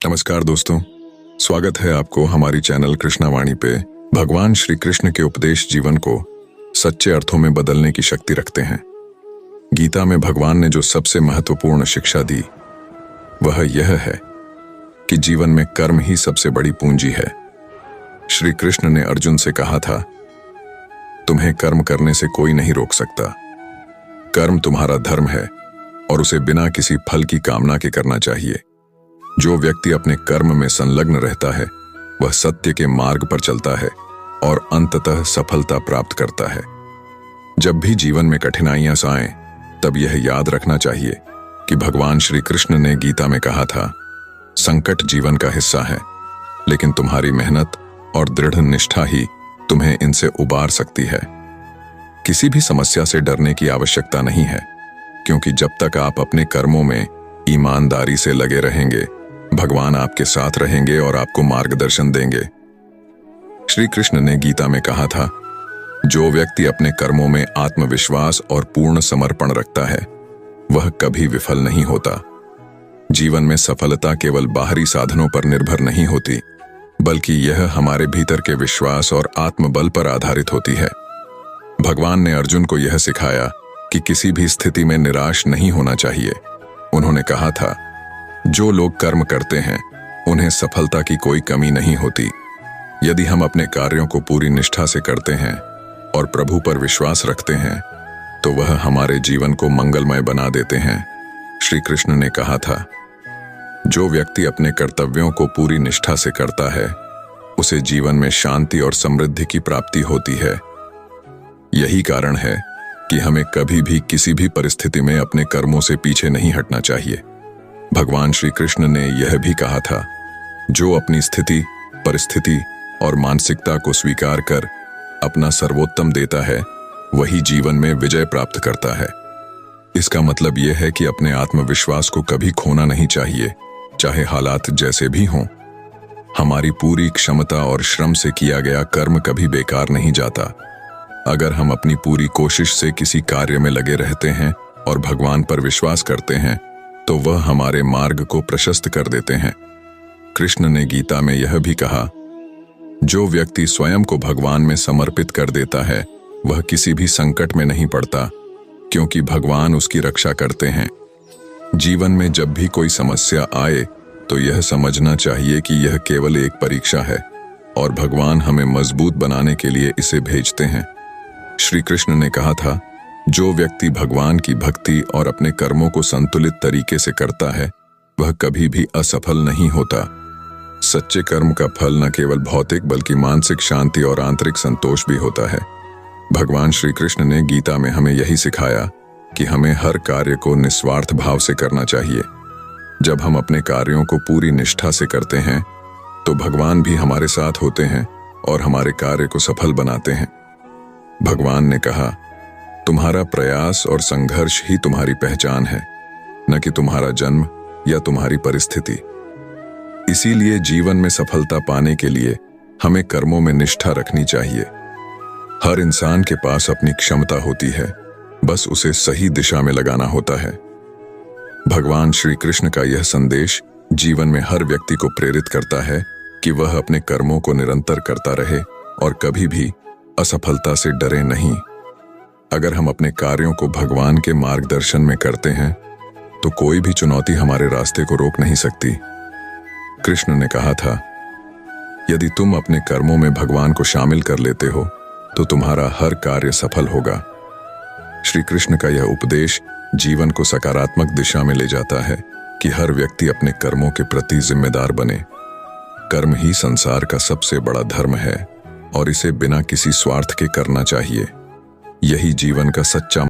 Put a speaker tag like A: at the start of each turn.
A: नमस्कार दोस्तों, स्वागत है आपको हमारी चैनल कृष्णावाणी पे। भगवान श्री कृष्ण के उपदेश जीवन को सच्चे अर्थों में बदलने की शक्ति रखते हैं। गीता में भगवान ने जो सबसे महत्वपूर्ण शिक्षा दी वह यह है कि जीवन में कर्म ही सबसे बड़ी पूंजी है। श्री कृष्ण ने अर्जुन से कहा था, तुम्हें कर्म करने से कोई नहीं रोक सकता। कर्म तुम्हारा धर्म है और उसे बिना किसी फल की कामना के करना चाहिए। जो व्यक्ति अपने कर्म में संलग्न रहता है वह सत्य के मार्ग पर चलता है और अंततः सफलता प्राप्त करता है। जब भी जीवन में कठिनाइयां आएं, तब यह याद रखना चाहिए कि भगवान श्री कृष्ण ने गीता में कहा था, संकट जीवन का हिस्सा है, लेकिन तुम्हारी मेहनत और दृढ़ निष्ठा ही तुम्हें इनसे उबार सकती है। किसी भी समस्या से डरने की आवश्यकता नहीं है, क्योंकि जब तक आप अपने कर्मों में ईमानदारी से लगे रहेंगे, भगवान आपके साथ रहेंगे और आपको मार्गदर्शन देंगे। श्री कृष्ण ने गीता में कहा था, जो व्यक्ति अपने कर्मों में आत्मविश्वास और पूर्ण समर्पण रखता है वह कभी विफल नहीं होता। जीवन में सफलता केवल बाहरी साधनों पर निर्भर नहीं होती, बल्कि यह हमारे भीतर के विश्वास और आत्मबल पर आधारित होती है। भगवान ने अर्जुन को यह सिखाया कि किसी भी स्थिति में निराश नहीं होना चाहिए। उन्होंने कहा था, जो लोग कर्म करते हैं उन्हें सफलता की कोई कमी नहीं होती। यदि हम अपने कार्यों को पूरी निष्ठा से करते हैं और प्रभु पर विश्वास रखते हैं तो वह हमारे जीवन को मंगलमय बना देते हैं। श्री कृष्ण ने कहा था, जो व्यक्ति अपने कर्तव्यों को पूरी निष्ठा से करता है उसे जीवन में शांति और समृद्धि की प्राप्ति होती है। यही कारण है कि हमें कभी भी किसी भी परिस्थिति में अपने कर्मों से पीछे नहीं हटना चाहिए। भगवान श्री कृष्ण ने यह भी कहा था, जो अपनी स्थिति, परिस्थिति और मानसिकता को स्वीकार कर अपना सर्वोत्तम देता है वही जीवन में विजय प्राप्त करता है। इसका मतलब यह है कि अपने आत्मविश्वास को कभी खोना नहीं चाहिए, चाहे हालात जैसे भी हों। हमारी पूरी क्षमता और श्रम से किया गया कर्म कभी बेकार नहीं जाता। अगर हम अपनी पूरी कोशिश से किसी कार्य में लगे रहते हैं और भगवान पर विश्वास करते हैं तो वह हमारे मार्ग को प्रशस्त कर देते हैं। कृष्ण ने गीता में यह भी कहा, जो व्यक्ति स्वयं को भगवान में समर्पित कर देता है वह किसी भी संकट में नहीं पड़ता, क्योंकि भगवान उसकी रक्षा करते हैं। जीवन में जब भी कोई समस्या आए तो यह समझना चाहिए कि यह केवल एक परीक्षा है और भगवान हमें मजबूत बनाने के लिए इसे भेजते हैं। श्री कृष्ण ने कहा था, जो व्यक्ति भगवान की भक्ति और अपने कर्मों को संतुलित तरीके से करता है वह कभी भी असफल नहीं होता। सच्चे कर्म का फल न केवल भौतिक बल्कि मानसिक शांति और आंतरिक संतोष भी होता है। भगवान श्री कृष्ण ने गीता में हमें यही सिखाया कि हमें हर कार्य को निस्वार्थ भाव से करना चाहिए। जब हम अपने कार्यों को पूरी निष्ठा से करते हैं तो भगवान भी हमारे साथ होते हैं और हमारे कार्य को सफल बनाते हैं। भगवान ने कहा, तुम्हारा प्रयास और संघर्ष ही तुम्हारी पहचान है, न कि तुम्हारा जन्म या तुम्हारी परिस्थिति। इसीलिए जीवन में सफलता पाने के लिए हमें कर्मों में निष्ठा रखनी चाहिए। हर इंसान के पास अपनी क्षमता होती है, बस उसे सही दिशा में लगाना होता है। भगवान श्री कृष्ण का यह संदेश जीवन में हर व्यक्ति को प्रेरित करता है कि वह अपने कर्मों को निरंतर करता रहे और कभी भी असफलता से डरे नहीं। अगर हम अपने कार्यों को भगवान के मार्गदर्शन में करते हैं तो कोई भी चुनौती हमारे रास्ते को रोक नहीं सकती। कृष्ण ने कहा था, यदि तुम अपने कर्मों में भगवान को शामिल कर लेते हो तो तुम्हारा हर कार्य सफल होगा। श्री कृष्ण का यह उपदेश जीवन को सकारात्मक दिशा में ले जाता है कि हर व्यक्ति अपने कर्मों के प्रति जिम्मेदार बने। कर्म ही संसार का सबसे बड़ा धर्म है और इसे बिना किसी स्वार्थ के करना चाहिए। यही जीवन का सच्चा